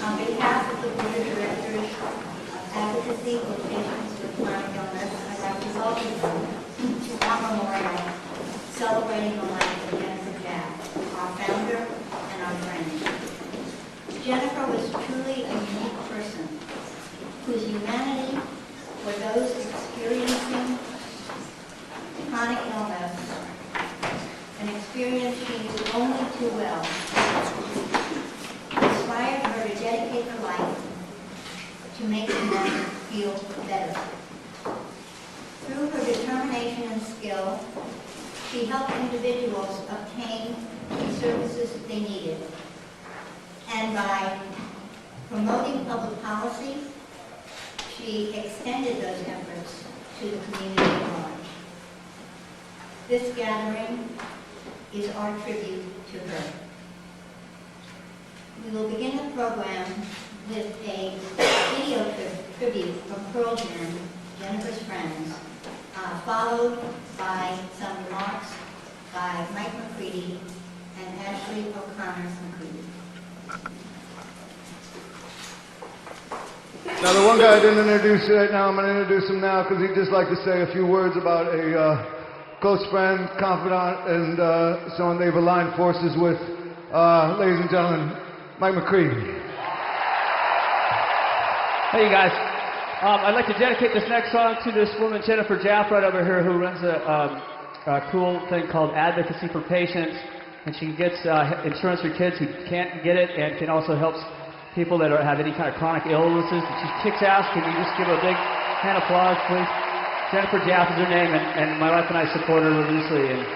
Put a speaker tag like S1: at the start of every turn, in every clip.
S1: On behalf of the Board of Directors of Advocacy for Patients with Chronic Illness, I'd like to welcome you to our memorial celebrating the life of Jennifer Jaff, our founder and our friend. Jennifer was truly a unique person whose humanity for those experiencing chronic illness, an experience she knew only too well, inspired her to dedicate her life to making them feel better. Through her determination and skill, she helped individuals obtain the services they needed. And by promoting public policy, she extended those efforts to the community at large. This gathering is our tribute to her. We will begin the program with a video tribute from Pearl Jam, Jennifer's friends, followed by some remarks by Mike McCready and Ashley O'Connor McCready.
S2: Now, the one guy I didn't introduce right now, I'm going to introduce him now because he'd just like to say a few words about a close friend, confidant, and someone they've aligned forces with. Ladies and gentlemen, Mike McCready.
S3: Hey, you guys. I'd like to dedicate this next song to this woman, Jennifer Jaff, right over here, who runs a cool thing called Advocacy for Patients. And she gets insurance for kids who can't get it and can also help people that have any kind of chronic illnesses. She kicks ass. Can you just give her a big hand of applause, please? Jennifer Jaff is her name, and my wife and I support her religiously. And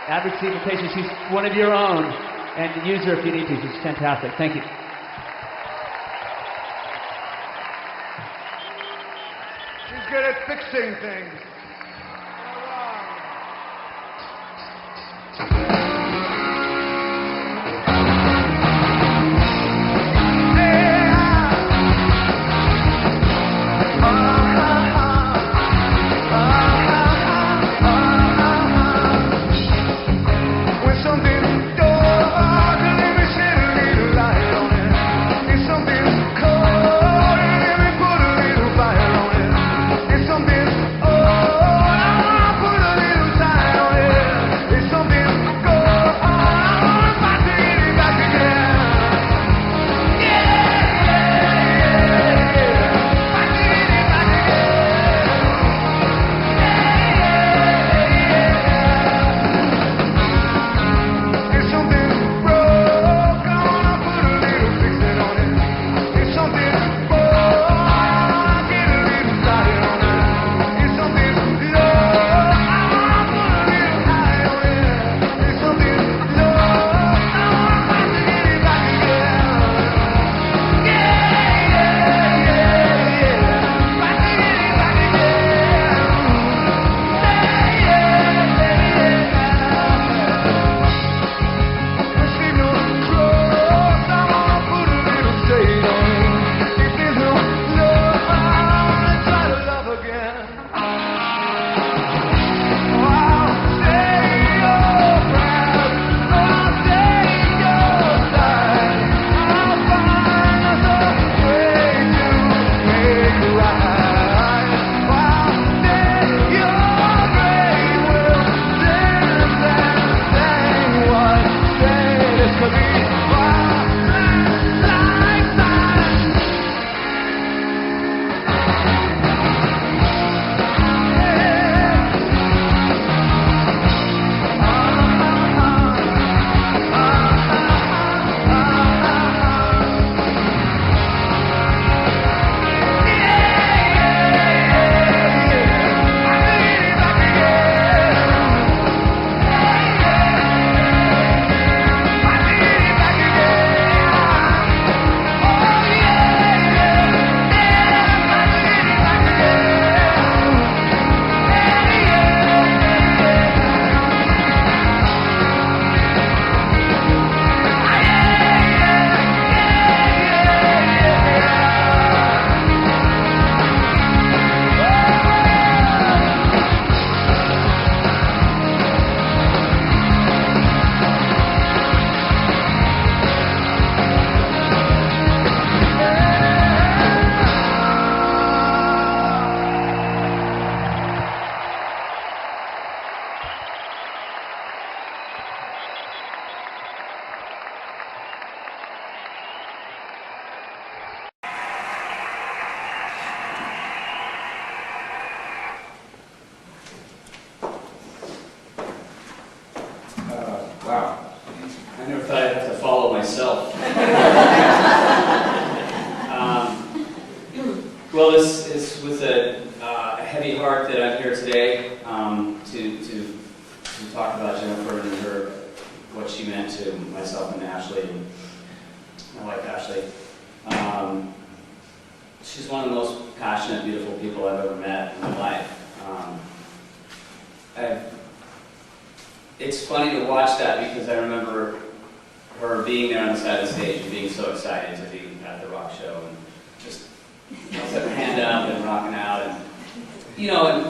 S3: Advocacy for Patients, she's one of your own, and use her if you need to. She's fantastic. Thank you.
S2: She's good at fixing things.
S4: Something myself. Well, this is with a heavy heart that I'm here today to talk about Jennifer and her, what she meant to myself and Ashley, and my wife Ashley. She's one of the most passionate, beautiful people I've ever met in my life. It's funny to watch that because I remember her being there on the side of the stage and being so excited to be at the rock show and just put her hand up and rocking out. And, you know, and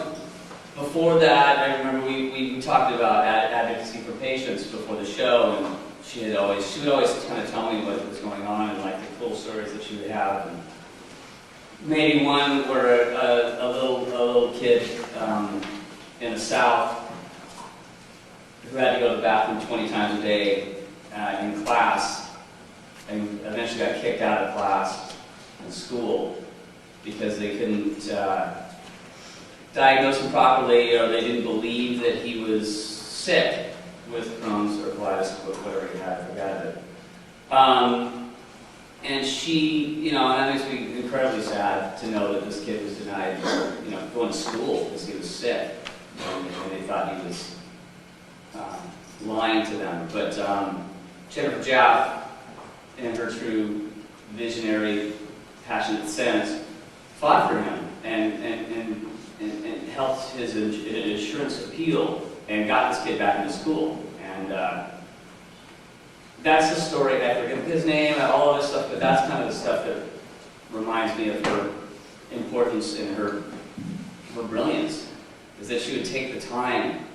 S4: before that, I remember we talked about advocacy for patients before the show, and she would always kind of tell me what was going on and like the cool stories that she would have. And maybe one where a little kid in the South who had to go to the bathroom 20 times a day in class, and eventually got kicked out of class in school because they couldn't diagnose him properly, or they didn't believe that he was sick with Crohn's or colitis, whatever he had, I forgot it. And she, you know, and that makes me incredibly sad to know that this kid was denied, you know, going to school because he was sick, and they thought he was lying to them. But Jennifer Jaff, in her true visionary, passionate sense, fought for him and helped his insurance appeal and got this kid back into school. And that's the story. I forget his name and all of this stuff, but that's kind of the stuff that reminds me of her importance and her brilliance, is that she would take the time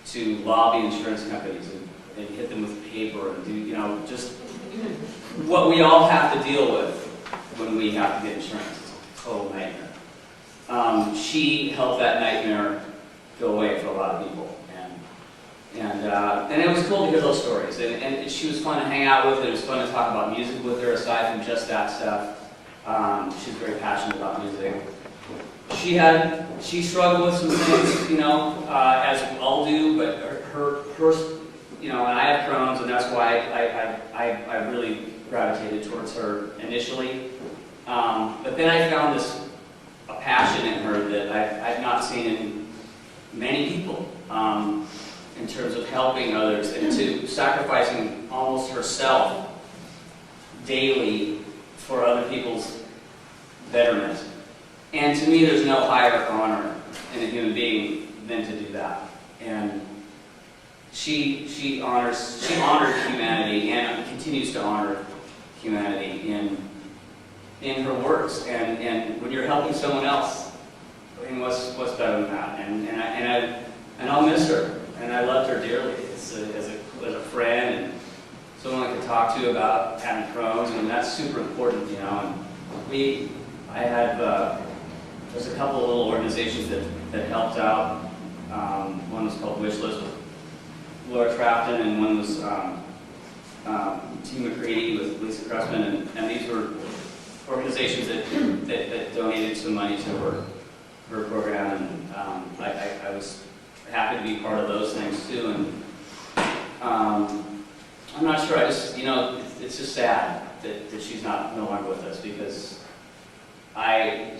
S4: to lobby insurance companies and hit them with paper and do, you know, just what we all have to deal with when we have to get insurance. It's a total nightmare. She helped that nightmare go away for a lot of people. And it was cool to hear those stories. And she was fun to hang out with. It was fun to talk about music with her aside from just that stuff. She's very passionate about music. She struggled with some things, you know, as we all do, but her you know, and I have Crohn's, and that's why I really gravitated towards her initially. But then I found a passion in her that I've not seen in many people, in terms of helping others and to sacrificing almost herself daily for other people's betterment. And to me, there's no higher honor in a human being than to do that. And she honored humanity and continues to honor humanity in her works. And when you're helping someone else, I mean, what's better than that? And I'll miss her. And I loved her dearly as a friend and someone I could talk to about having Crohn's, and that's super important, you know. And there's a couple of little organizations that helped out. One was called Wish List with Laura Trafton, and one was Team McCready with Lisa Cressman, and these were organizations that donated some money to her program, and I was happy to be part of those things too. And I'm not sure. It's just sad that she's no longer with us, because I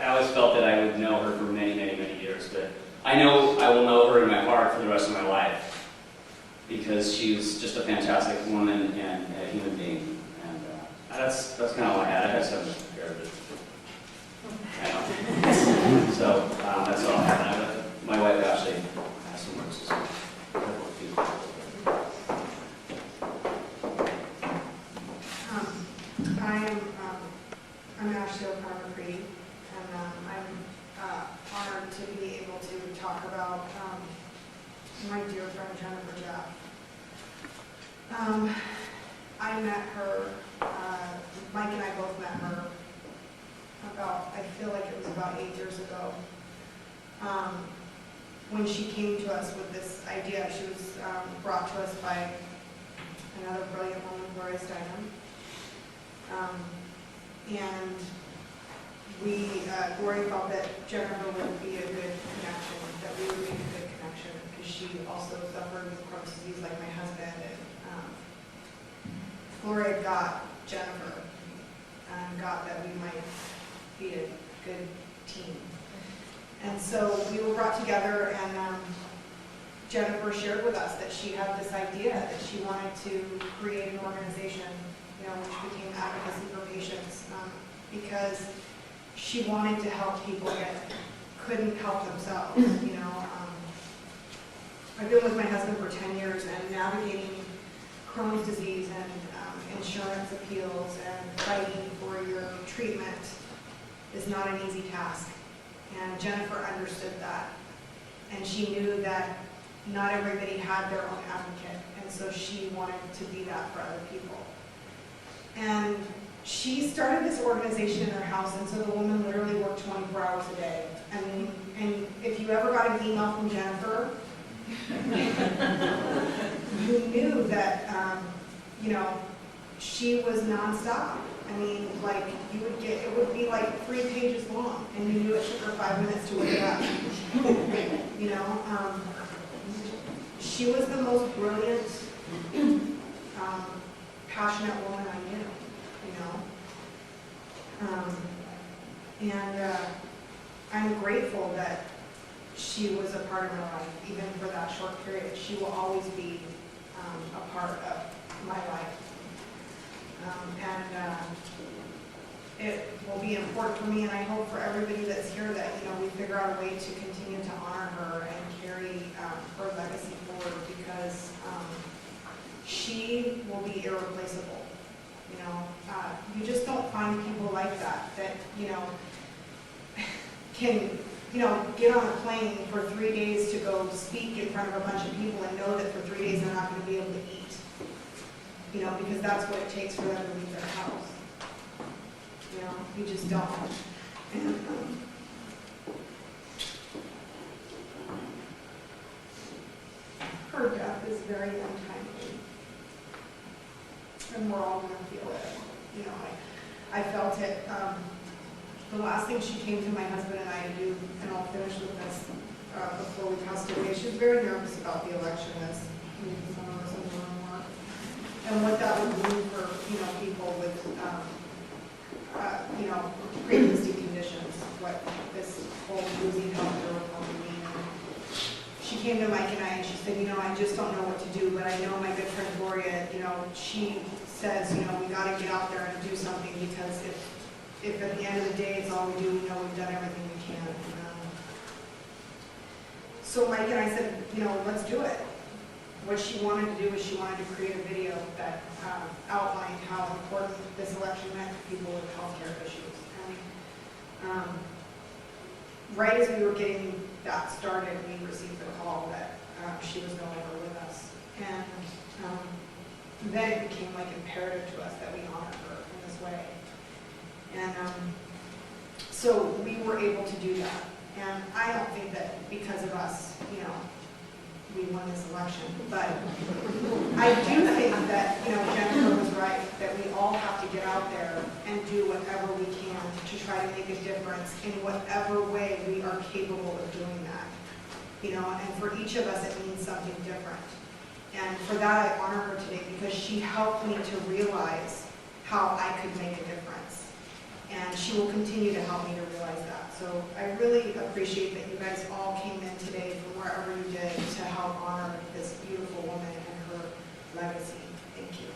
S4: always felt that I would know her for many, many, many years. But I know I will know her in my heart for the rest of my life, because she was just a fantastic woman and a human being. And that's kind of all I had. I had so much prepared, but I know. So that's all I had. My wife Ashley has some words as well.
S5: I'm Ashley McCready, and I'm honored to be able to talk about my dear friend Jennifer Jaff. I met her, Mike and I both met her I feel like it was about 8 years ago. When she came to us with this idea, she was brought to us by another brilliant woman, Gloria Steinem. And Gloria felt that Jennifer would be a good connection, that we would make a good connection, because she also suffered with Crohn's disease like my husband, and Gloria got Jennifer and got that we might be a good team. And so we were brought together, and Jennifer shared with us that she had this idea that she wanted to create an organization, which became Advocacy for Patients, because she wanted to help people that couldn't help themselves. I've been with my husband for 10 years, and navigating Crohn's disease and insurance appeals and fighting for your treatment is not an easy task. And Jennifer understood that. And she knew that not everybody had their own advocate, and so she wanted to be that for other people. And she started this organization in her house, and so the woman literally worked 24 hours a day. And if you ever got an email from Jennifer, you knew that, she was nonstop. I mean, like, it would be like 3 pages long, and you knew it took her 5 minutes to wake up. She was the most brilliant, passionate woman I knew, and I'm grateful that she was a part of my life, even for that short period. She will always be a part of my life. It will be important for me, and I hope for everybody that's here that, we figure out a way to continue to honor her and carry her legacy forward, because she will be irreplaceable. You just don't find people like that can, get on a plane for 3 days to go speak in front of a bunch of people and know that for 3 days they're not going to be able to eat. Because that's what it takes for them to leave their house. You just don't. And, her death is very untimely. And we're all going to feel it. I felt it. The last thing she came to my husband and I to do, and I'll finish with this before we passed away, she was very nervous about the election, as some of us in the room were, and what that would mean for people with pre-existing conditions, what this whole losing healthcare reform would mean. She came to Mike and I, and she said, I just don't know what to do, but I know my good friend Gloria, she says, we got to get out there and do something, because if at the end of the day it's all we do, we know we've done everything we can. So Mike and I said, let's do it. What she wanted to do was she wanted to create a video that outlined how important this election meant to people with healthcare issues. And right as we were getting that started, we received the call that she was no longer with us. And then it became like imperative to us that we honor her in this way. And so we were able to do that. And I don't think that because of us, we won this election. But I do think that, Jennifer was right, that we all have to get out there and do whatever we can to try to make a difference in whatever way we are capable of doing that. And for each of us, it means something different. And for that, I honor her today, because she helped me to realize how I could make a difference. And she will continue to help me to realize that. So I really appreciate that you guys all came in today from wherever you did to help honor this beautiful woman and her legacy. Thank you.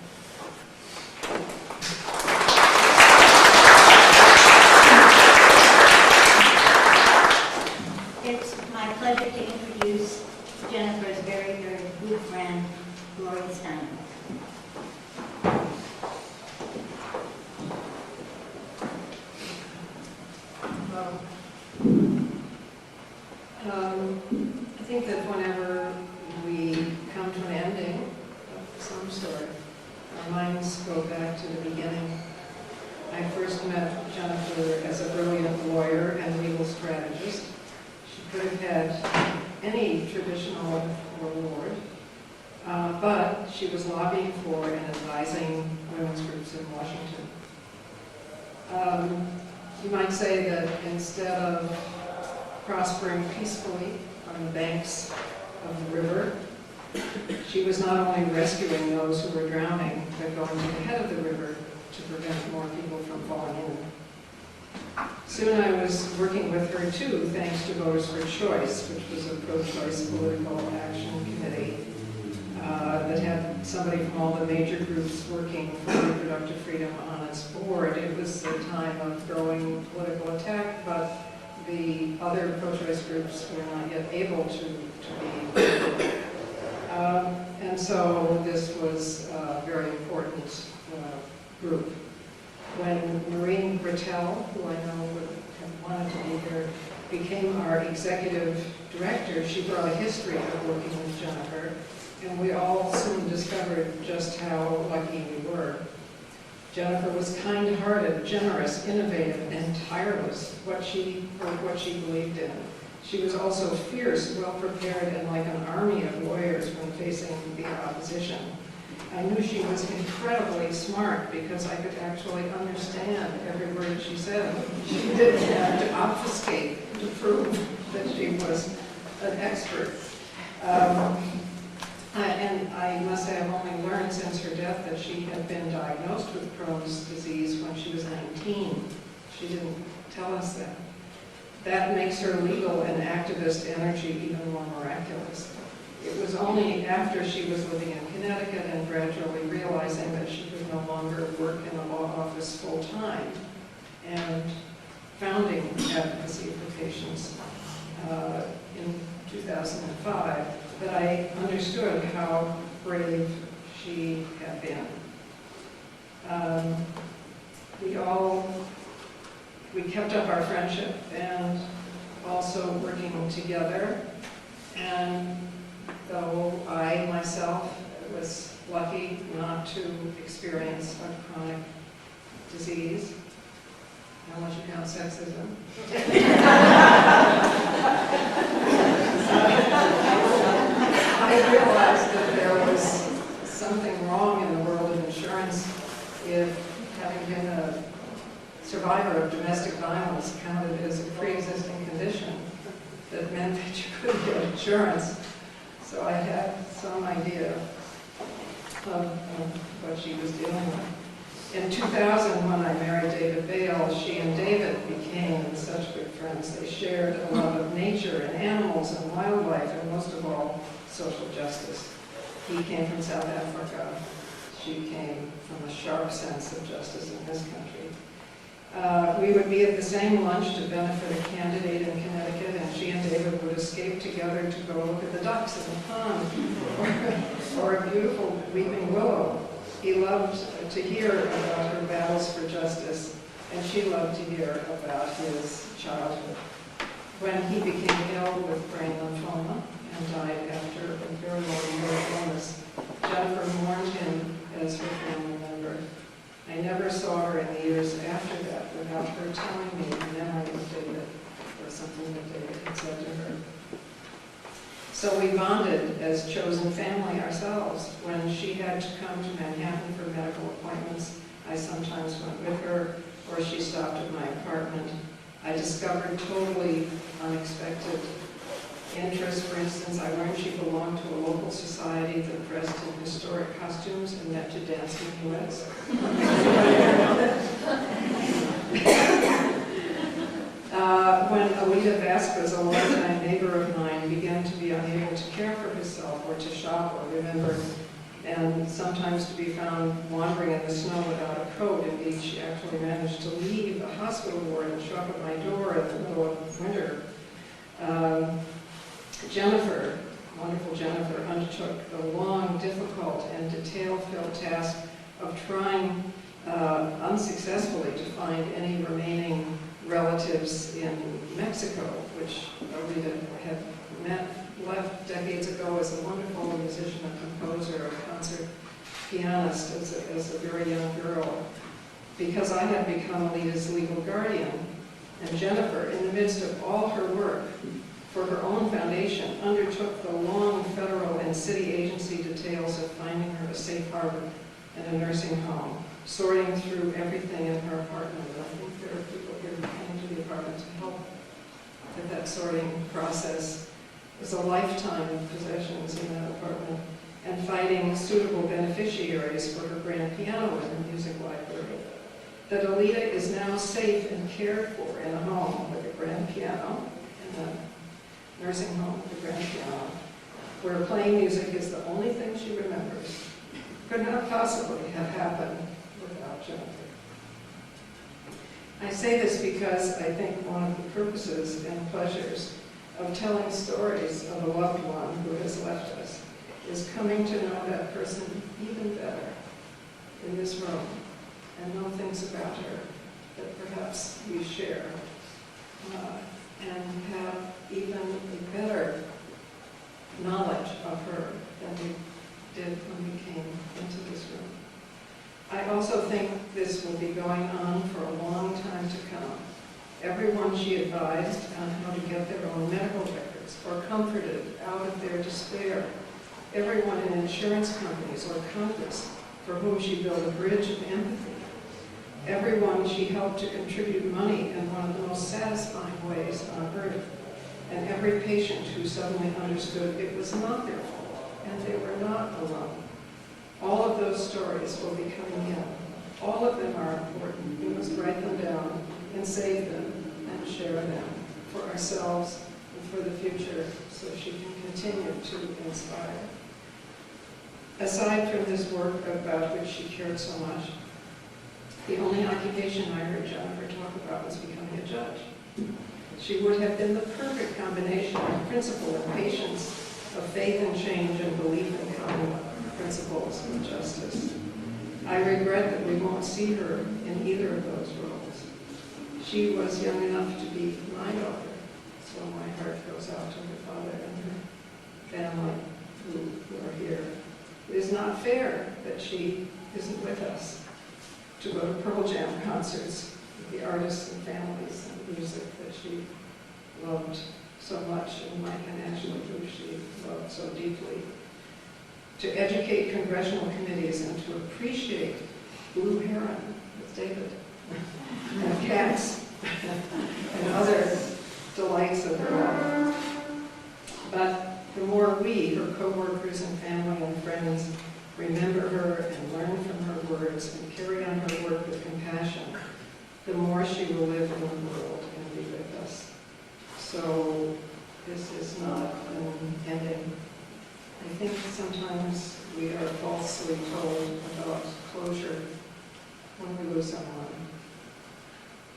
S1: It's my pleasure to introduce Jennifer's very, very good friend, Gloria Steinem.
S6: I think that whenever we come to an ending of some sort, our minds go back to the beginning. I first met Jennifer as a brilliant lawyer and legal strategist. She could have had any traditional reward, but she was lobbying for and advising women's groups in Washington. You might say that instead of prospering peacefully on the banks of the river, She was not only rescuing those who were drowning, but going to the head of the river to prevent more people from falling in. Soon I was working with her too, thanks to Voters for Choice, which was a pro-choice political action committee that had somebody from all the major groups working for reproductive freedom on its board. It was a time of growing political attack, but the other pro-choice groups were not yet able to be. And so this was a very important group. When Maureen Britell, who I know would have wanted to be here, became our executive director, she brought a history of working with Jennifer, and we all soon discovered just how lucky we were. Jennifer was kind-hearted, generous, innovative, and tireless, what she believed in. She was also fierce, well-prepared, and like an army of lawyers when facing the opposition. I knew she was incredibly smart because I could actually understand every word she said. She didn't have to obfuscate to prove that she was an expert. And I must say I've only learned since her death that she had been diagnosed with Crohn's disease when she was 19. She didn't tell us that. That makes her legal and activist energy even more miraculous. It was only after she was living in Connecticut and gradually realizing that she could no longer work in a law office full-time and founding Advocacy for Patients in 2005 that I understood how brave she had been. We kept up our friendship and also working together. And though I myself was lucky not to experience a chronic disease, how much you count sexism? I realized that there was something wrong in the world of insurance if having been a survivor of domestic violence counted as a pre-existing condition that meant that you couldn't get insurance. So I had some idea of what she was dealing with. In 2000, when I married David Bale, she and David became such good friends. They shared a love of nature and animals and wildlife, and most of all, social justice. He came from South Africa. She came from a sharp sense of justice in this country. We would be at the same lunch to benefit a candidate in Connecticut, and she and David would escape together to go look at the ducks in the pond or a beautiful weeping willow. He loved to hear about her battles for justice, and she loved to hear about his childhood. When he became ill with brain lymphoma and died after a very long illness, Jennifer mourned him as her family member. I never saw her in the years after that without her telling me the memory of David or something that David had said to her. So we bonded as chosen family ourselves. When she had to come to Manhattan for medical appointments, I sometimes went with her, or she stopped at my apartment. I discovered totally unexpected interests. For instance, I learned she belonged to a local society that dressed in historic costumes and met to dance minuets. When Alita Vasquez, a longtime neighbor of mine, began to be unable to care for herself or to shop or remember, and sometimes to be found wandering in the snow without a coat, indeed she actually managed to leave a hospital ward and show up at my door in the middle of winter. Jennifer, wonderful Jennifer, undertook the long, difficult, and detail-filled task of trying unsuccessfully to find any remaining relatives in Mexico, which Alita had left decades ago as a wonderful musician, a composer, a concert pianist, as a very young girl, because I had become Alita's legal guardian. And Jennifer, in the midst of all her work, for her own foundation, undertook the long federal and city agency details of finding her a safe harbor and a nursing home, sorting through everything in her apartment. And I think there are people here who came to the apartment to help with that sorting process. was a lifetime of possessions in that apartment, and finding suitable beneficiaries for her grand piano in the music library. That Alita is now safe and cared for in a home with a grand piano, in a nursing home with a grand piano, where playing music is the only thing she remembers. Could not possibly have happened without Jennifer. I say this because I think one of the purposes and pleasures of telling stories of a loved one who has left us is coming to know that person even better in this room and know things about her that perhaps we share, and have even a better knowledge of her than we did when we came into this room. I also think this will be going on for a long time to come. Everyone she advised on how to get their own medical records or comforted out of their despair. Everyone in insurance companies or Congress for whom she built a bridge of empathy. Everyone she helped to contribute money in one of the most satisfying ways on earth. And every patient who suddenly understood it was not their fault and they were not alone. All of those stories will be coming in. All of them are important. We must write them down and save them and share them for ourselves and for the future so she can continue to inspire. Aside from this work about which she cared so much, the only occupation I heard Jennifer talk about was becoming a judge. She would have been the perfect combination of principle and patience, of faith and change and belief in common principles of justice. I regret that we won't see her in either of those roles. She was young enough to be my daughter, so my heart goes out to her father and her family who are here. It is not fair that she isn't with us to go to Pearl Jam concerts with the artists and families and the music that she loved so much, and Mike and Ashley, who she loved so deeply. To educate congressional committees and to appreciate Blue Heron with David, and cats, and other delights of her life. But the more we, her co-workers and family and friends, remember her and learn from her words and carry on her work with compassion, the more she will live in the world and be with us. So this is not an ending. I think sometimes we are falsely told about closure when we lose someone.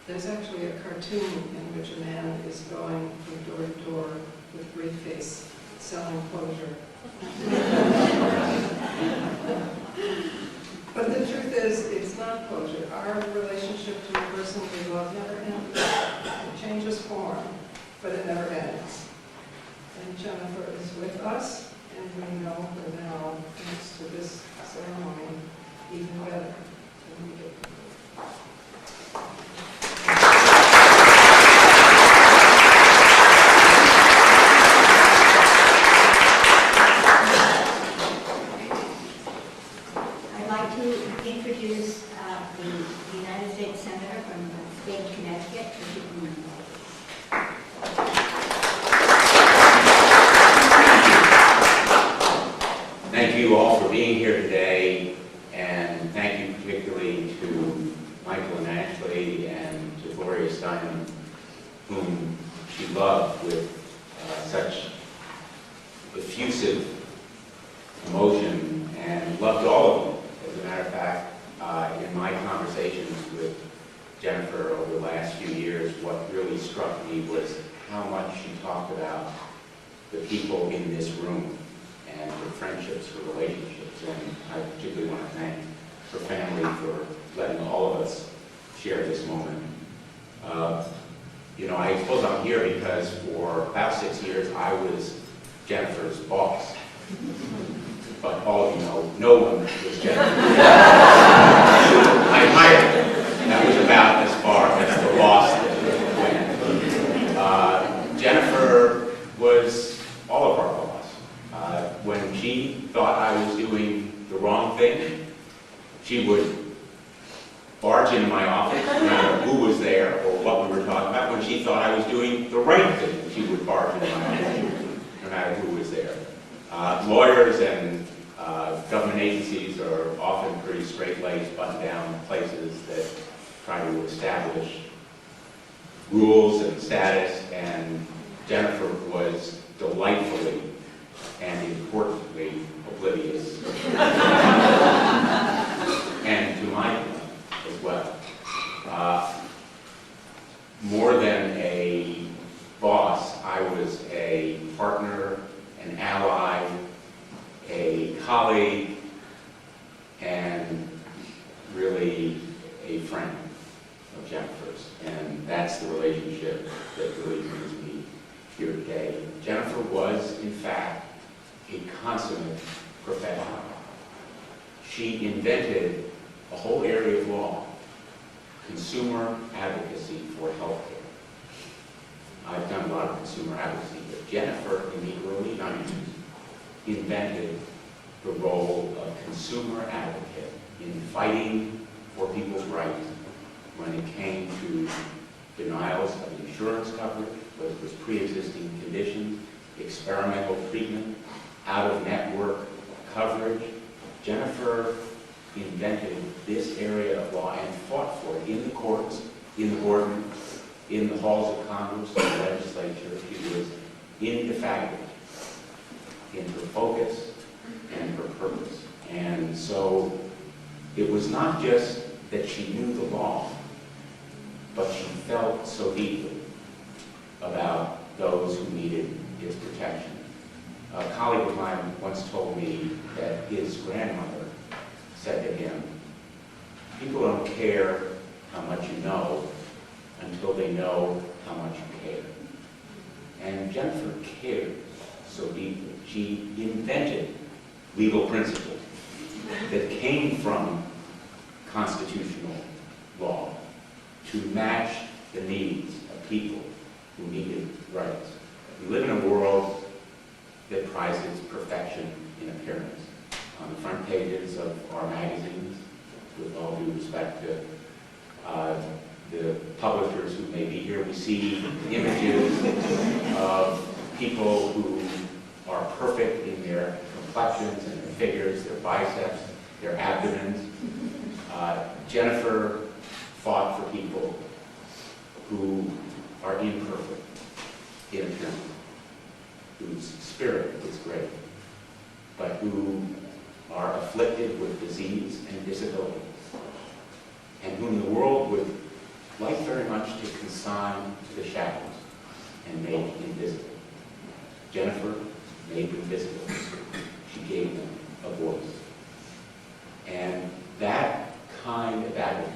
S6: There's actually a cartoon in which a man is going from door to door with a briefcase selling closure. But the truth is, it's not closure. Our relationship to the person we love never ends. It changes form, but it never ends. And Jennifer is with us, and we know her now, thanks to this ceremony, even better than we did before.
S1: I'd like to introduce the United States Senator from the state of Connecticut, Mr. Blumenthal.
S7: Thank you all for being here today, and thank you particularly to Michael and Ashley and to Gloria Steinem, whom she loved with such effusive emotion, and loved all of them. As a matter of fact, in my conversations with Jennifer over the last few years, what really struck me was how much she talked about the people in this room and her friendships, her relationships, and I particularly want to thank her family for letting all of us share this moment. I suppose I'm here because for about 6 years I was Jennifer's boss. But all of you know, no one was Jennifer. I hired her. That was about as far as the boss went. Jennifer was all of our boss. When she thought I was doing the wrong thing, she would barge into my office, no matter who was there or what we were talking about. When she thought I was doing the right thing, she would barge into my office, no matter lawyers and government agencies are often pretty straight-laced, button-down places that try to establish rules and status, and Jennifer was delightfully and importantly oblivious. And to my point as well. More than a boss, I was a partner, an ally, a colleague, and really a friend of Jennifer's. And that's the relationship that really brings me here today. Jennifer was, in fact, a consummate professional. She invented a whole area of law, consumer advocacy for healthcare. I've done a lot of consumer advocacy, but Jennifer, in the early 90s, invented the role of consumer advocate in fighting for people's rights when it came to denials of insurance coverage, whether it was pre-existing conditions, experimental treatment, out-of-network coverage. Jennifer invented this area of law and fought for it in the courts, in the boardroom, in the halls of Congress, in the legislature. She was indefatigable in her focus and her purpose. And so it was not just that she knew the law, but she felt so deeply about those who needed its protection. A colleague of mine once told me that his grandmother said to him, "People don't care how much you know until they know how much you care." And Jennifer cared so deeply. She invented legal principles that came from constitutional law to match the needs of people who needed rights. We live in a world that prizes perfection in appearance. On the front pages of our magazines, with all due respect to the publishers who may be here, we see images of people who are perfect in their complexions and their figures, their biceps, their abdomens. Jennifer fought for people who are imperfect in appearance, whose spirit is great, but who are afflicted with disease and disability, and whom the world would like very much to consign to the shadows and make invisible. Jennifer made them visible. She gave them a voice. And that kind of advocacy,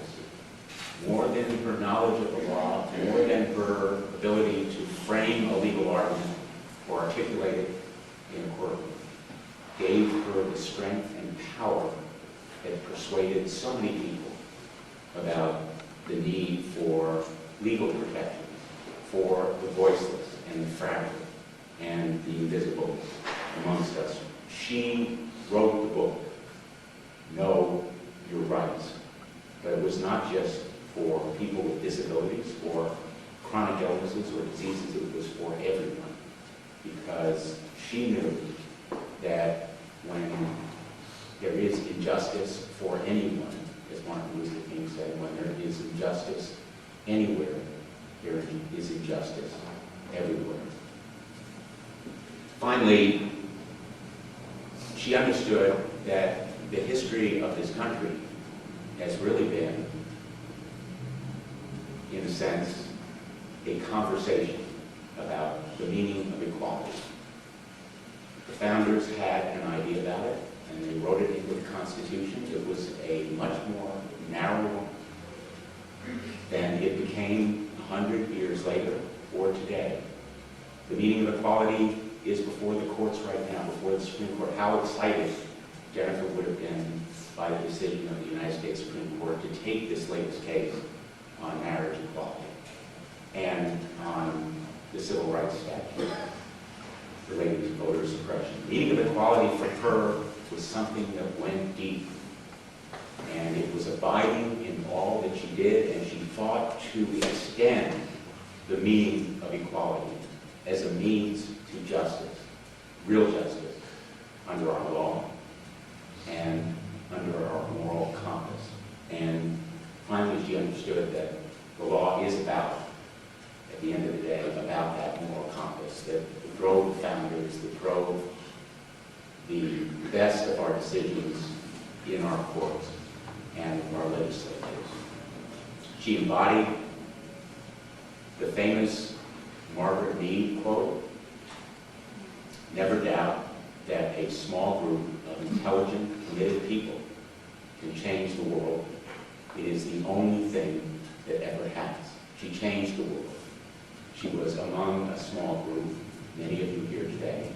S7: more than her knowledge of the law, more than her ability to frame a legal argument or articulate it in a courtroom, gave her the strength and power that persuaded so many people about the need for legal protection for the voiceless and the fragile and the invisible amongst us. She wrote the book, Know Your Rights. But it was not just for people with disabilities or chronic illnesses or diseases, it was for everyone. Because she knew that when there is injustice for anyone, as Martin Luther King said, when there is injustice anywhere, there is injustice everywhere. Finally, she understood that the history of this country has really been, in a sense, a conversation about the meaning of equality. The founders had an idea about it, and they wrote it into the Constitution. It was a much more narrow one than it became 100 years later or today. The meaning of equality is before the courts right now, before the Supreme Court. How excited Jennifer would have been by the decision of the United States Supreme Court to take this latest case on marriage equality and on the civil rights statute related to voter suppression. The meaning of equality for her was something that went deep, and it was abiding in all that she did, and she fought to extend the meaning of equality as a means to justice, real justice, under our law and under our moral compass. And finally, she understood that the law is about, at the end of the day, about that moral compass that drove the founders, that drove the best of our decisions in our courts and our legislatures. She embodied the famous Margaret Mead quote, "Never doubt that a small group of intelligent, committed people can change the world. It is the only thing that ever has." She changed the world. She was among a small group, many of you here today,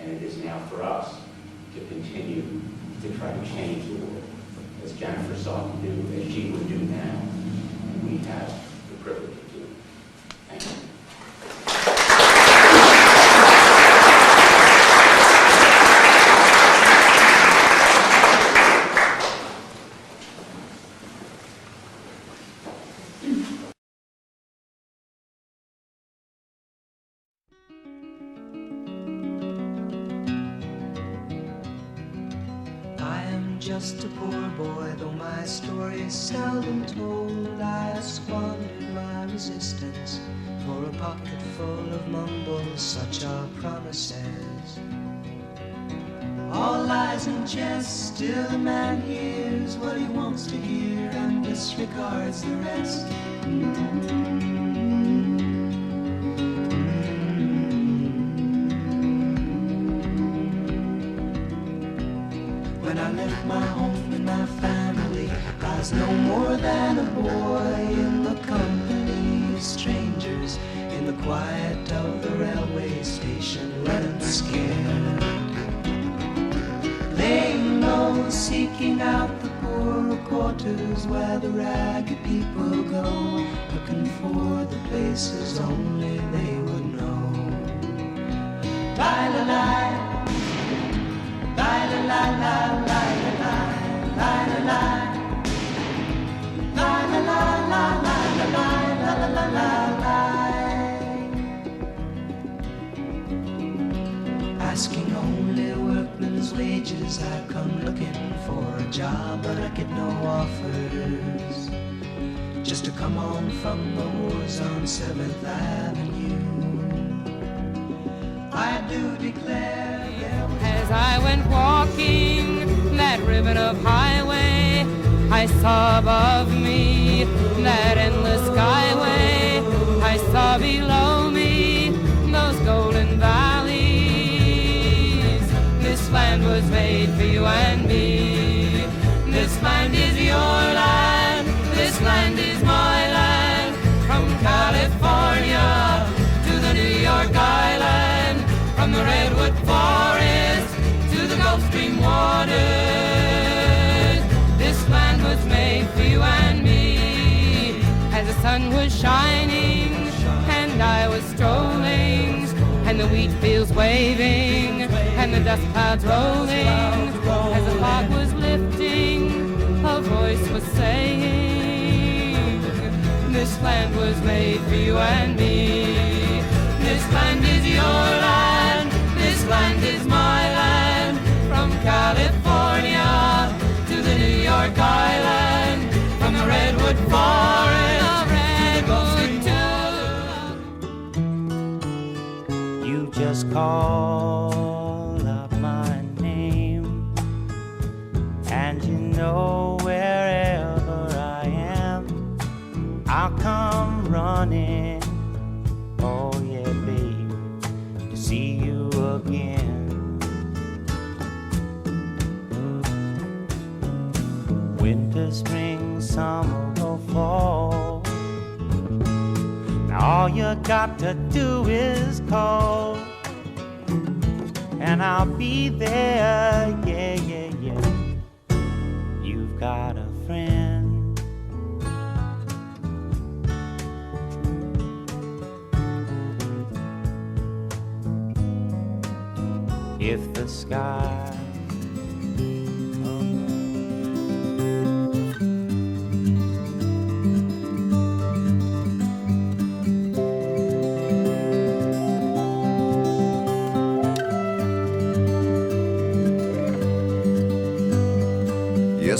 S7: and it is now for us to continue to try to change the world, as Jennifer sought to do, as she would do now, and we have the privilege of doing. Thank you.
S8: Just a poor boy, though my story is seldom told. I squandered my resistance for a pocket full of mumbles, such are promises. All lies and jest, still a man hears what he wants to hear and disregards the rest. When I left my home and my family, I was no more than a boy in the company of strangers, in the quiet of the railway station, running scared. Laying low, seeking out the poorer quarters where the ragged people go, looking for the places only they would know. Lie-la-lie, asking only workmen's wages, I come looking for a job, but I get no offers. Just to come on from the wars on 7th Avenue, I do declare.
S9: As I went walking that ribbon of highway, I saw above me that endless skyway. I saw below me those golden valleys. This land was made for you and me. This land is your land. This land is my land. From California to the New York Island, from the Redwood Forest to the Gulf Stream waters. This land was made for you and me. As the sun was shining and I was strolling, and the wheat fields waving and the dust clouds rolling, as the fog was lifting, a voice was saying, this land was made for you and me. This land is your land. This land is my land. From California to the New York Island, from the Redwood Forest to the Gulf Stream.
S8: You just call up my name, and you know wherever I am, I'll come running. Oh yeah, babe, to see you again. Winter, spring, summer, or fall, now all you got to do is call, and I'll be there, yeah, yeah, yeah. You've got a friend. If the sky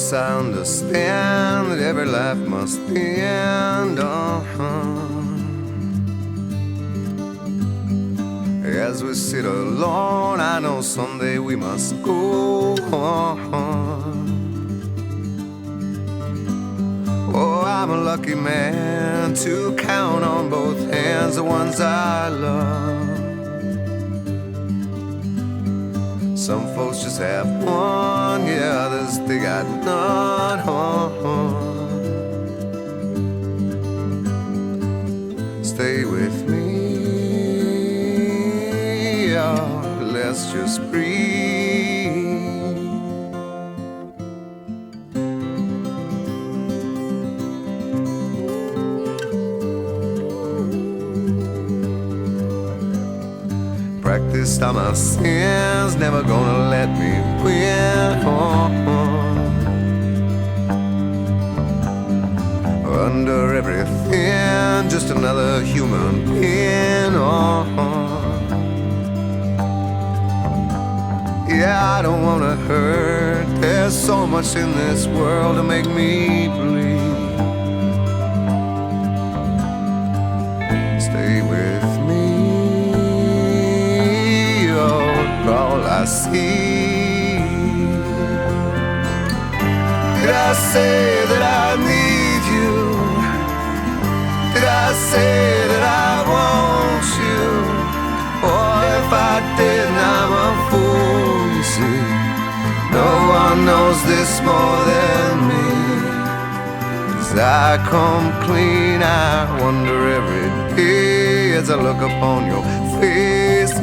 S2: course I understand that every life must end. As we sit alone, I know someday we must go on. Oh, I'm a lucky man to count on both hands the ones I love. Some folks just have one, yeah, others they got none. Stay with me, oh, let's just breathe. Practiced all my sins, never gonna let me win. Under everything, just another human being. Yeah, I don't wanna hurt. There's so much in this world to make me bleed. Stay with me, all I see. Did I say that I need you? Did I say that I want you? Or if I didn't, I'm a fool, you see. No one knows this more than me. As I come clean, I wonder every day as I look upon your face.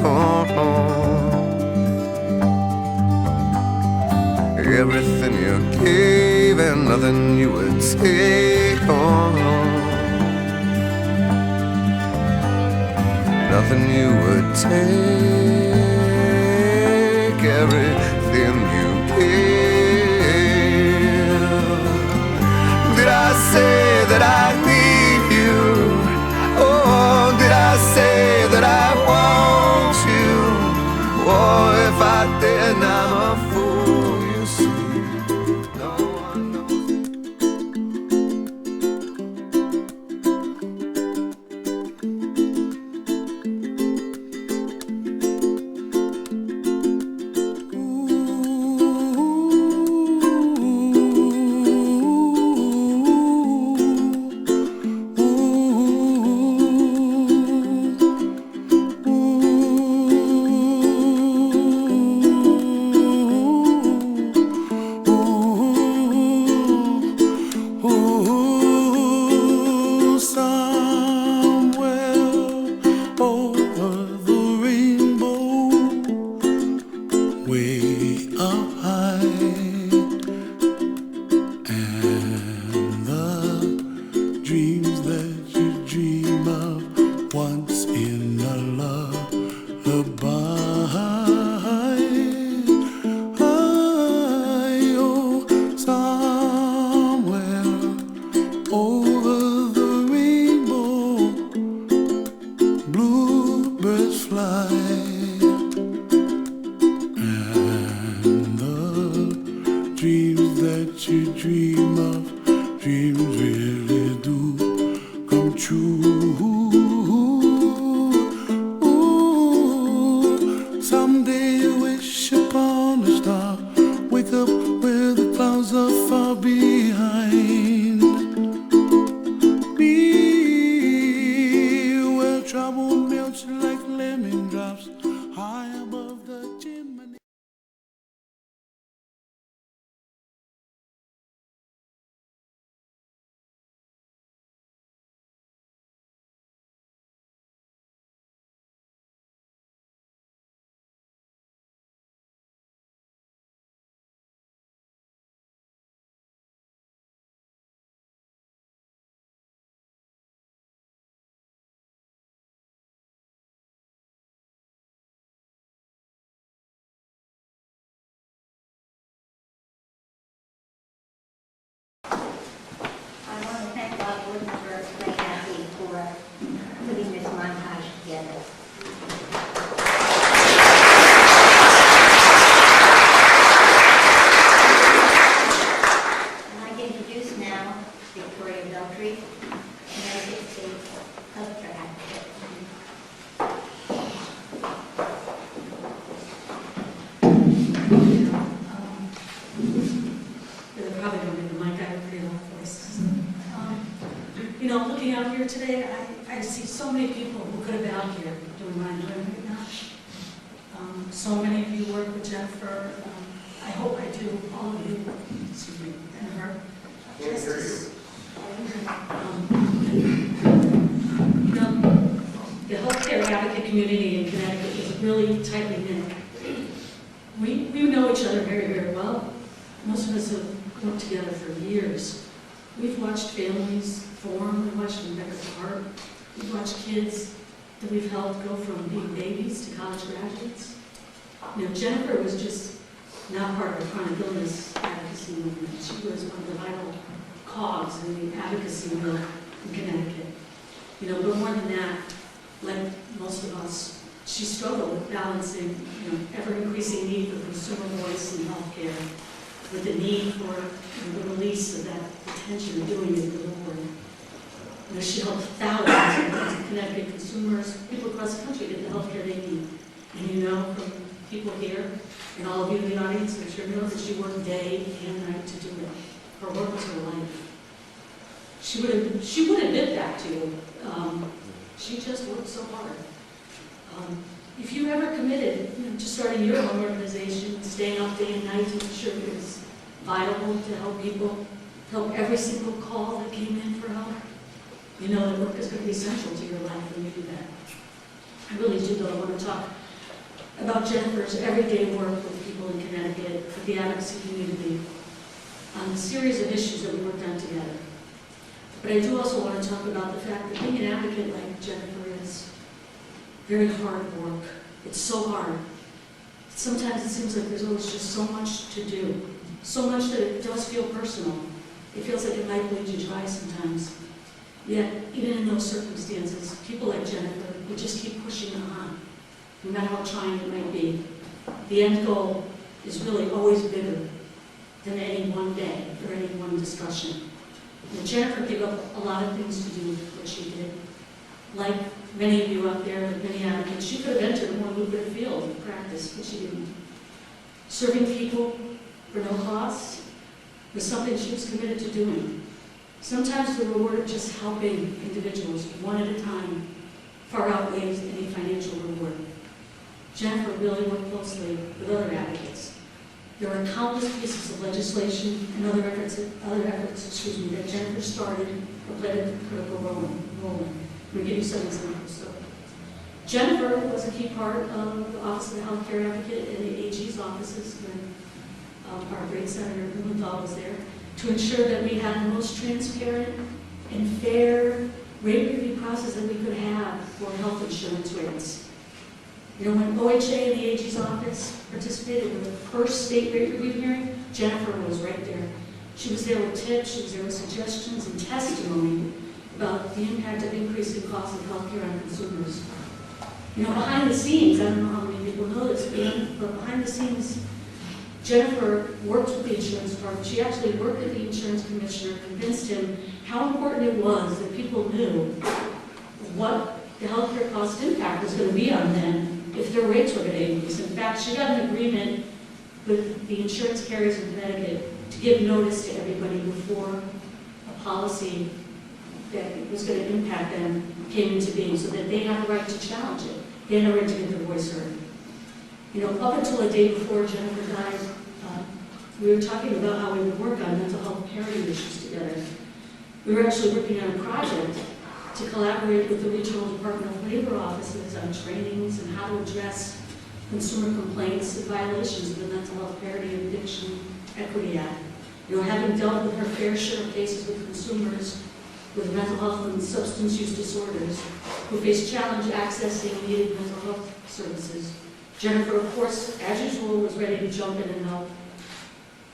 S2: Everything you gave and nothing you would take on. Nothing you would take. Everything you gave. Did I say that I need you? Oh, did I say that I want you? Oh, if I didn't, I'm a fool.
S8: Bluebirds fly and the
S10: here today. I see so many people who could have been out here doing what I'm doing right now. So many of you work with Jennifer. I hope I do, all of you, excuse me, and her. Justice. The healthcare advocate community in Connecticut is really tightly knit. We know each other very, very well. Most of us have worked together for years. We've watched families form, we've watched them break apart. We've watched kids that we've helped go from being babies to college graduates. You know, Jennifer was just not part of the chronic illness advocacy movement. She was one of the vital cogs in the advocacy movement in Connecticut. You know, but more than that, like most of us, she struggled with balancing, you know, ever-increasing need for consumer voice in healthcare with the need for the release of that attention of doing it delivery. You know, she helped thousands of Connecticut consumers, people across the country, get the healthcare they need. And you know, from people here and all of you in the audience, I'm sure you know that she worked day and night to do it. Her work was her life. She would admit that to you. She just worked so hard. If you ever committed, you know, to starting your own organization, staying up day and night to make sure it was vital to help people, help every single call that came in for help, you know that work is going to be central to your life when you do that. I really do, though, want to talk about Jennifer's everyday work with people in Connecticut, with the advocacy community, on a series of issues that we worked on together. But I do also want to talk about the fact that being an advocate like Jennifer is very hard work. It's so hard. Sometimes it seems like there's always just so much to do, so much that it does feel personal. It feels like it might bleed you dry sometimes. Yet, even in those circumstances, people like Jennifer, we just keep pushing on, no matter how trying it might be. The end goal is really always bigger than any one day or any one discussion. And Jennifer gave up a lot of things to do what she did. Like many of you out there, like many advocates, she could have entered a more lucrative field of practice, but she didn't. Serving people for no cost was something she was committed to doing. Sometimes the reward of just helping individuals one at a time far outweighs any financial reward. Jennifer really worked closely with other advocates. There were countless pieces of legislation and other efforts that Jennifer started or played a critical role in. Let me give you some examples. So, Jennifer was a key part of the Office of the Healthcare Advocate and the AG's offices when our great Senator Blumenthal was there, to ensure that we had the most transparent and fair rate review process that we could have for health insurance rates. You know, when OHA and the AG's office participated in the first state rate review hearing, Jennifer was right there. She was there with tips, she was there with suggestions and testimony about the impact of increasing costs of healthcare on consumers. You know, behind the scenes, I don't know how many people know this, but behind the scenes, Jennifer worked with the insurance department. She actually worked with the insurance commissioner, convinced him how important it was that people knew what the healthcare cost impact was going to be on them if their rates were going to increase. In fact, she got an agreement with the insurance carriers in Connecticut to give notice to everybody before a policy that was going to impact them came into being, so that they had the right to challenge it. They had the right to get their voice heard. You know, up until the day before Jennifer died, we were talking about how we would work on mental health parity issues together. We were actually working on a project to collaborate with the regional Department of Labor offices on trainings and how to address consumer complaints and violations of the Mental Health Parity and Addiction Equity Act. You know, having dealt with her fair share of cases with consumers with mental health and substance use disorders who face challenge accessing needed mental health services, Jennifer, of course, as usual, was ready to jump in and help.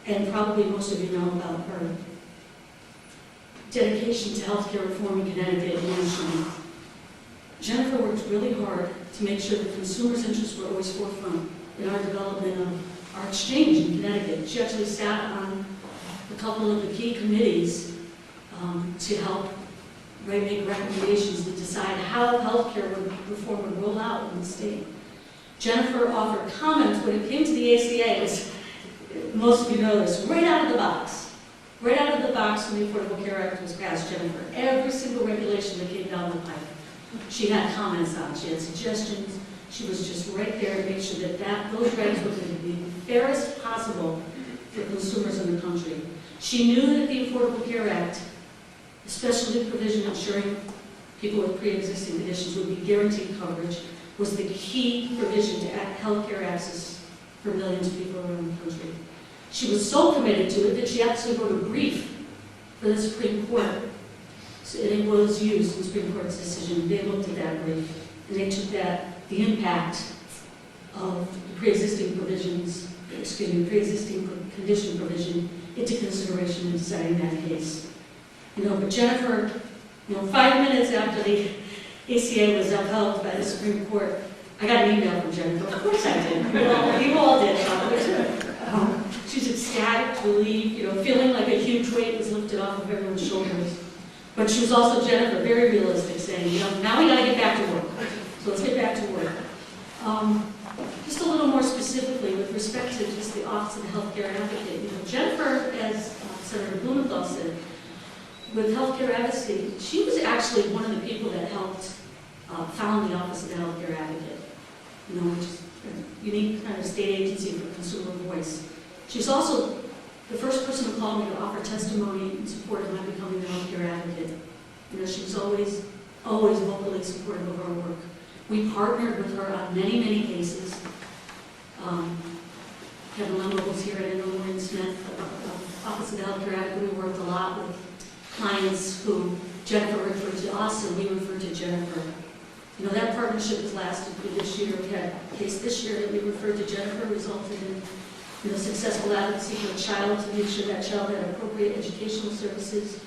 S10: And probably most of you know about her dedication to healthcare reform in Connecticut and nationally. Jennifer worked really hard to make sure that consumers' interests were always forefront in our development of our exchange in Connecticut. She actually sat on a couple of the key committees to help make recommendations to decide how healthcare reform would roll out in the state. Jennifer offered comments when it came to the ACA, as most of you know this, right out of the box. Right out of the box when the Affordable Care Act was passed, Jennifer, every single regulation that came down the pipe, she had comments on, she had suggestions, she was just right there to make sure that those regs were going to be the fairest possible for consumers in the country. She knew that the Affordable Care Act, especially the provision ensuring people with pre-existing conditions would be guaranteed coverage, was the key provision to health care access for millions of people around the country. She was so committed to it that she actually wrote a brief for the Supreme Court. So it was used in the Supreme Court's decision. They looked at that brief, and they took the impact of the pre-existing pre-existing condition provision into consideration in deciding that case. But Jennifer, 5 minutes after the ACA was upheld by the Supreme Court, I got an email from Jennifer. Of course I did. You all did, probably. She's ecstatic, relieved, feeling like a huge weight was lifted off of everyone's shoulders. But she was also, Jennifer, very realistic, saying, now we got to get back to work. So let's get back to work. Just a little more specifically with respect to just the Office of the Healthcare Advocate. Jennifer, as Senator Blumenthal said, with Healthcare Advocacy, she was actually one of the people that helped found the Office of the Healthcare Advocate, which is a unique kind of state agency for consumer voice. She's also the first person to call me to offer testimony in support of my becoming a healthcare advocate. She was always vocally supportive of our work. We partnered with her on many, many cases. Kevin Lemmer was here, I know Maureen Smith, Office of the Healthcare Advocate. We worked a lot with clients who Jennifer referred to us and we referred to Jennifer. That partnership has lasted through this year. We had a case this year that we referred to Jennifer, resulted in successful advocacy for a child to make sure that child had appropriate educational services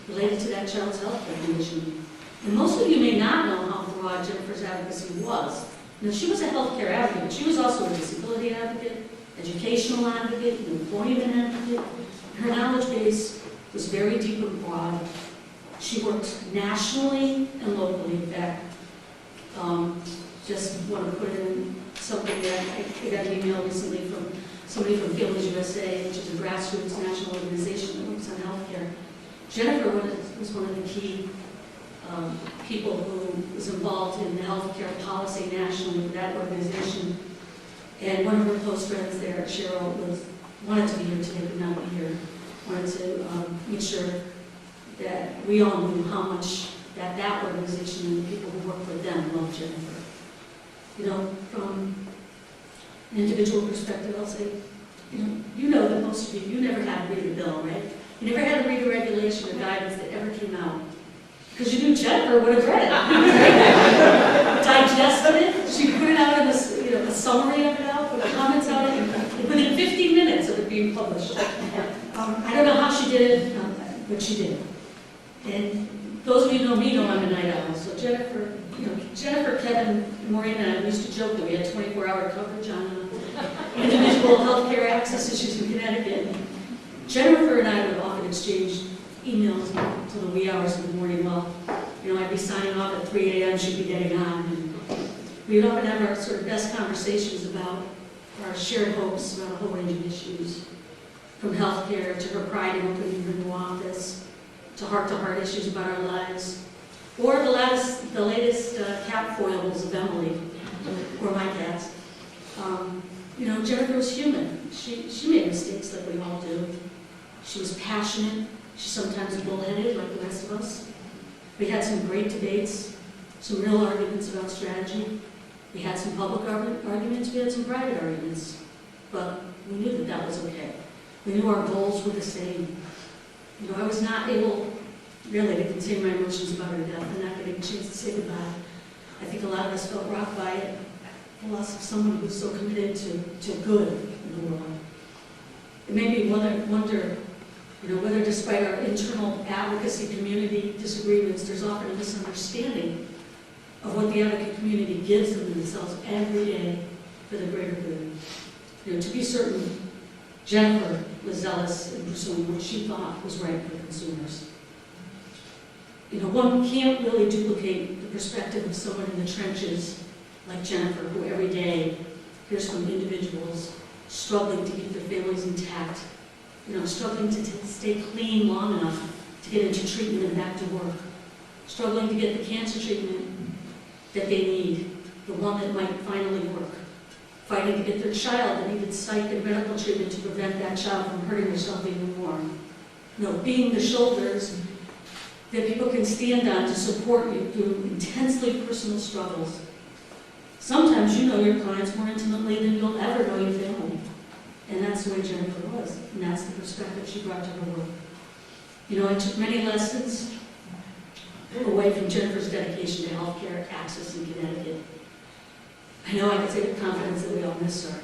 S10: related to that child's health care condition. And most of you may not know how broad Jennifer's advocacy was. She was a healthcare advocate, but she was also a disability advocate, educational advocate, an employment advocate. Her knowledge base was very deep and broad. She worked nationally and locally. In fact, just want to put in something that I got an email recently from somebody from Families USA, which is a grassroots national organization that works on healthcare. Jennifer was one of the key people who was involved in the healthcare policy nationally with that organization. And one of her close friends there, Cheryl, wanted to be here today, but not be here. Wanted to make sure that we all knew how much that organization and the people who work for them love Jennifer. From an individual perspective, I'll say, that most of you never had to read a bill, right? You never had to read a regulation or guidance that ever came out. Because you knew Jennifer would have read it. Digested it. She put it out in a summary of it out, put comments out within 15 minutes of it being published. I don't know how she did it, but she did. And those of you who know me know I'm a night owl. So Jennifer, Kevin, Maureen, and I used to joke that we had 24-hour coverage on individual health care access issues in Connecticut. Jennifer and I would often exchange emails until the wee hours of the morning. Well, I'd be signing off at 3 a.m., she'd be getting on. And we would often have our sort of best conversations about our shared hopes about a whole range of issues, from healthcare to her pride in opening her new office, to heart issues about our lives, or the latest cat foibles of Emily, or my cats. Jennifer was human. She made mistakes like we all do. She was passionate. She sometimes bullheaded like the rest of us. We had some great debates, some real arguments about strategy. We had some public arguments, we had some private arguments. But we knew that was okay. We knew our goals were the same. I was not able really to contain my emotions about her death and not getting a chance to say goodbye. I think a lot of us felt rocked by it. The loss of someone who was so committed to good in the world. It made me wonder, whether despite our internal advocacy community disagreements, there's often a misunderstanding of what the advocate community gives them themselves every day for the greater good. To be certain, Jennifer was zealous in pursuing what she thought was right for consumers. One can't really duplicate the perspective of someone in the trenches like Jennifer, who every day hears from individuals struggling to keep their families intact struggling to stay clean long enough to get into treatment and back to work, struggling to get the cancer treatment that they need, the one that might finally work, fighting to get their child that needed psych and medical treatment to prevent that child from hurting herself even more. Being the shoulders that people can stand on to support you through intensely personal struggles. Sometimes you know your clients more intimately than you'll ever know your family. And that's the way Jennifer was. And that's the perspective she brought to her work. I took many lessons away from Jennifer's dedication to healthcare access in Connecticut. I know I can say with confidence that we all miss her.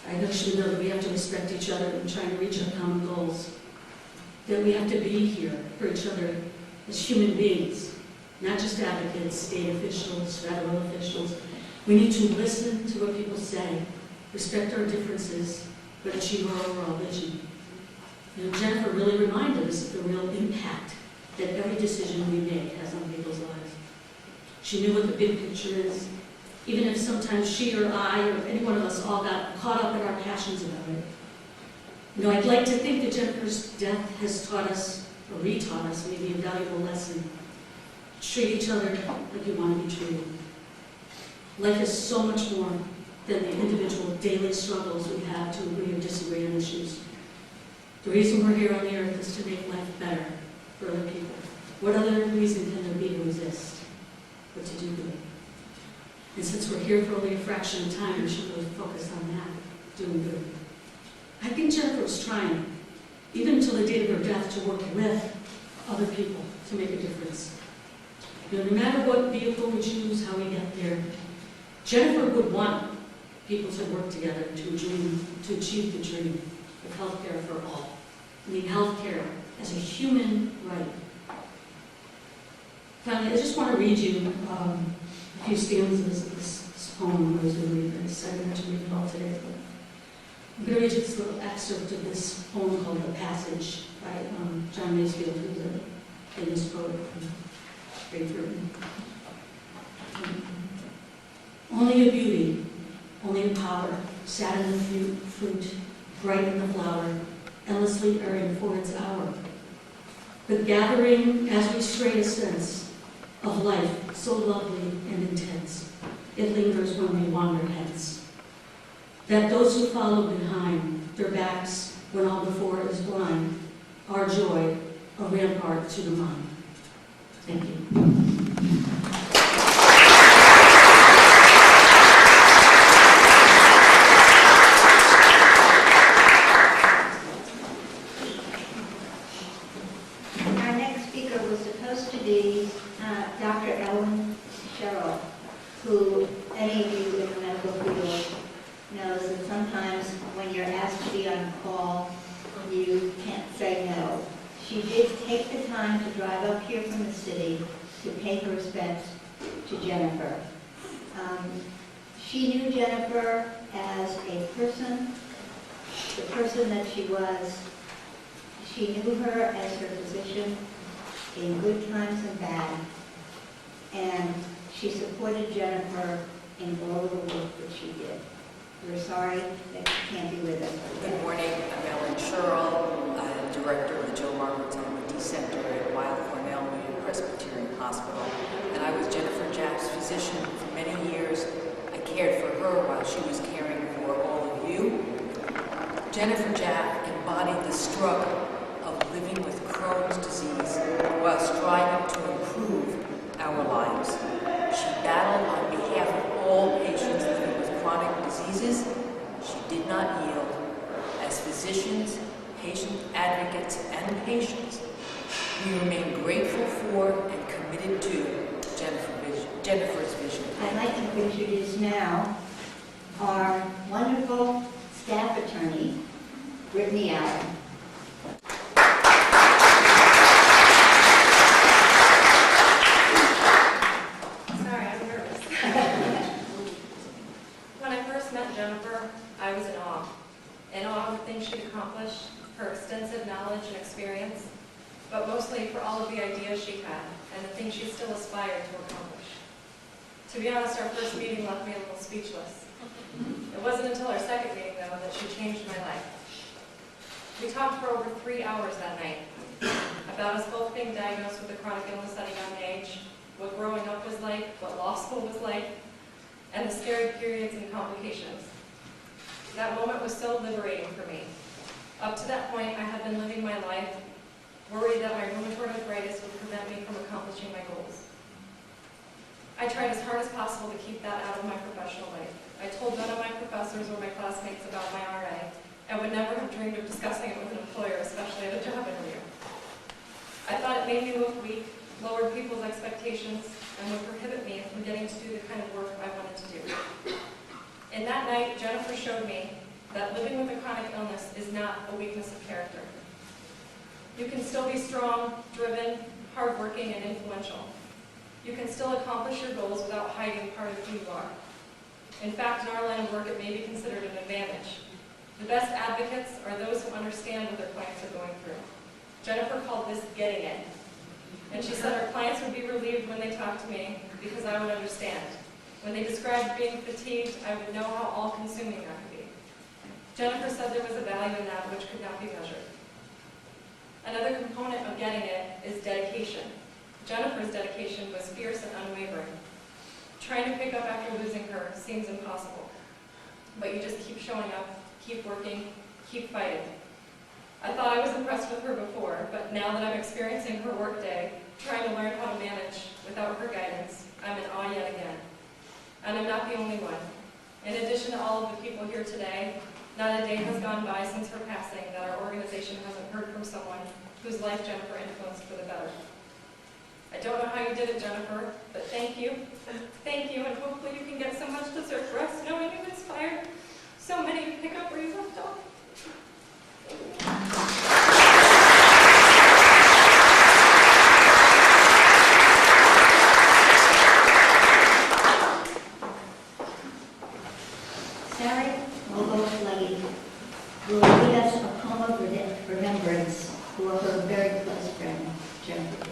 S10: I know she would know that we have to respect each other and try to reach our common goals. That we have to be here for each other as human beings, not just advocates, state officials, federal officials. We need to listen to what people say, respect our differences, but achieve our overall vision. Jennifer really reminded us of the real impact that every decision we make has on people's lives. She knew what the big picture is, even if sometimes she or I or any one of us all got caught up in our passions about it. I'd like to think that Jennifer's death has taught us, or retaught us, maybe a valuable lesson. Treat each other like you want to be treated. Life is so much more than the individual daily struggles we have to agree or disagree on issues. The reason we're here on the earth is to make life better for other people. What other reason can there be to resist, but to do good? And since we're here for only a fraction of time, we should really focus on that, doing good. I think Jennifer was trying, even until the date of her death, to work with other people to make a difference. No matter what vehicle we choose, how we get there, Jennifer would want people to work together to achieve the dream of healthcare for all. Healthcare as a human right. Finally, I just want to read you a few stanzas of this poem I was going to read. I decided not to read it all today, but I'm going to read you this little excerpt of this poem called The Passage by John Masefield, who's a famous poet from Great Britain. Only a beauty, only a power, sat in the fruit, bright in the flower, endlessly erring for its hour. But gathering as we stray a sense of life so lovely and intense, it lingers when we wander hence. That those who follow behind, their backs when all before is blind, our joy, a rampart to the mind. Thank you.
S1: Who any of you in the medical field knows that sometimes when you're asked to be on call, you can't say no. She did take the time to drive up here from the city to pay her respects to Jennifer. She knew Jennifer as a person, the person that she was. She knew her as her physician in good times and bad. And she supported Jennifer in all of the work that she did. We're sorry that she can't be with us.
S11: Good morning. I'm Ellen Sherrill. I'm director of the Joe Margaret Zellman Center at Weill Cornell Union Presbyterian Hospital. And I was Jennifer Jaff's physician for many years. I cared for her while she was caring for all of you. Jennifer Jaff embodied the struggle of living with Crohn's disease while striving to improve our lives. She battled on behalf of all patients living with chronic diseases. She did not yield. As physicians, patient advocates, and patients, we remain grateful for and committed to Jennifer's vision.
S1: I'd like to introduce now our wonderful staff attorney, Brittany Allen.
S12: I was in awe of the things she'd accomplished, her extensive knowledge and experience, but mostly for all of the ideas she had and the things she still aspired to accomplish. To be honest, our first meeting left me a little speechless. It wasn't until our second meeting, though, that she changed my life. We talked for over 3 hours that night about us both being diagnosed with a chronic illness at a young age, what growing up was like, what law school was like, and the scary periods and complications. That moment was so liberating for me. Up to that point, I had been living my life worried that my rheumatoid arthritis would prevent me from accomplishing my goals. I tried as hard as possible to keep that out of my professional life. I told none of my professors or my classmates about my RA, and would never have dreamed of discussing it with an employer, especially at a job interview. I thought it made me look weak, lowered people's expectations, and would prohibit me from getting to do the kind of work I wanted to do. In that night, Jennifer showed me that living with a chronic illness is not a weakness of character. You can still be strong, driven, hardworking, and influential. You can still accomplish your goals without hiding part of who you are. In fact, in our line of work, it may be considered an advantage. The best advocates are those who understand what their clients are going through. Jennifer called this getting it. And she said her clients would be relieved when they talked to me because I would understand. When they described being fatigued, I would know how all-consuming that could be. Jennifer said there was a value in that which could not be measured. Another component of getting it is dedication. Jennifer's dedication was fierce and unwavering. Trying to pick up after losing her seems impossible. But you just keep showing up, keep working, keep fighting. I thought I was impressed with her before, but now that I'm experiencing her workday, trying to learn how to manage without her guidance, I'm in awe yet again. And I'm not the only one. In addition to all of the people here today, not a day has gone by since her passing that our organization hasn't heard from someone whose life Jennifer influenced for the better. I don't know how you did it, Jennifer, but thank you. Thank you, and hopefully you can get so much deserved rest knowing you've inspired so many to pick up where you left off.
S1: Sari Lady will read us a poem of remembrance for her very close friend, Jennifer.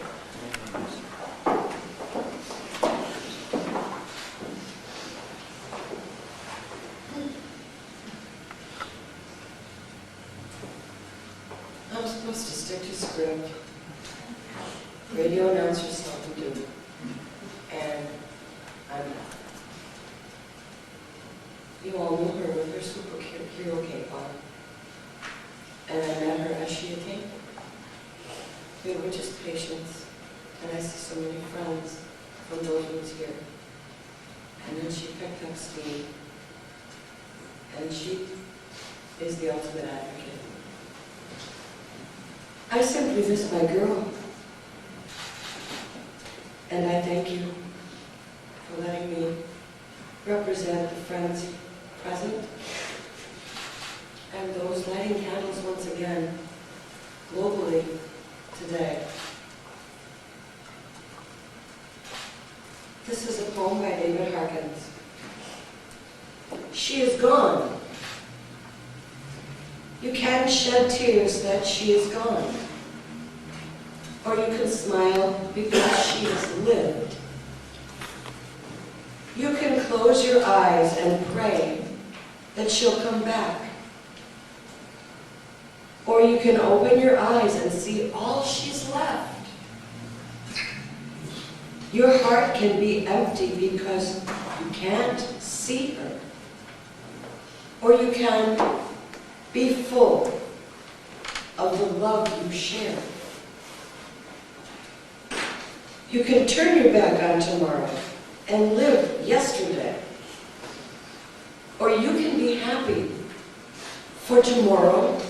S13: I'm supposed to stick to script. Radio announcers seldom do. And I'm not. You all knew her with her superhero cape on. And I met her as she came. We were just patients. And I see so many friends from those who's here. And then she picked up steam. And she is the ultimate advocate. I simply miss my girl. And I thank you for letting me represent the friends present and those lighting candles once again globally today. This is a poem by David Harkins. She is gone. You can shed tears that she is gone. Or you can smile because she has lived. You can close your eyes and pray that she'll come back. Or you can open your eyes and see all she's left. Your heart can be empty because you can't see her. Or you can be full of the love you share. You can turn your back on tomorrow and live yesterday. Or you can be happy for tomorrow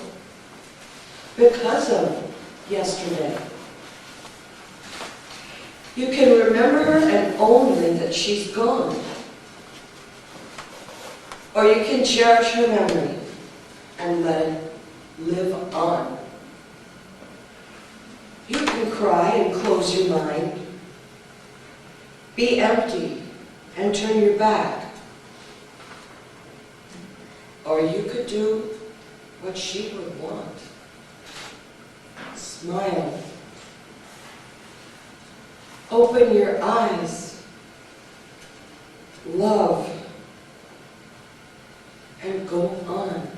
S13: because of yesterday. You can remember her and only that she's gone. Or you can cherish her memory and let it live on. You can cry and close your mind, be empty and turn your back. Or you could do what she would want. Smile. Open your eyes. Love. And go on.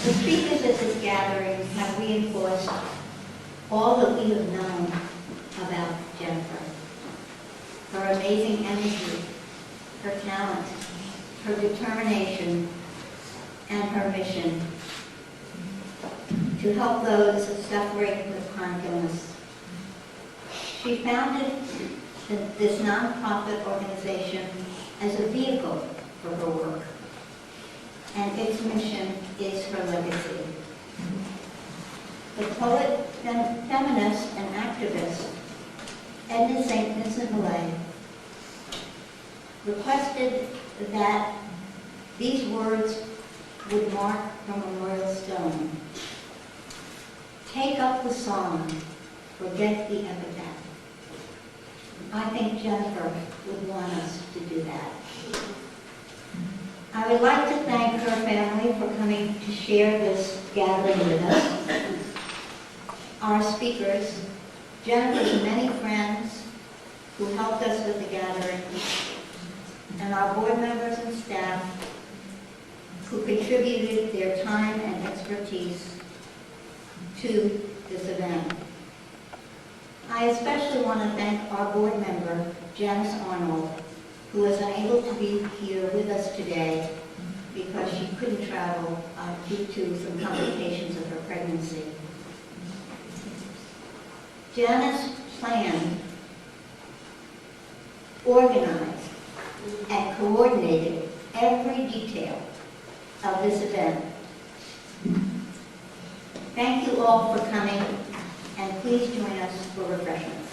S1: The speakers at this gathering have reinforced all that we have known about Jennifer. Her amazing energy, her talent, her determination, and her mission to help those suffering with chronic illness. She founded this nonprofit organization as a vehicle for her work, and its mission is her legacy. The poet, feminist, and activist Edna St. Vincent Millay requested that these words would mark her memorial stone. Take up the song, forget the epitaph. I think Jennifer would want us to do that. I would like to thank her family for coming to share this gathering with us. Our speakers, Jennifer's many friends who helped us with the gathering, and our board members and staff who contributed their time and expertise to this event. I especially want to thank our board member, Janice Arnold, who is unable to be here with us today because she couldn't travel due to some complications of her pregnancy. Janice planned, organized, and coordinated every detail of this event. Thank you all for coming, and please join us for refreshments.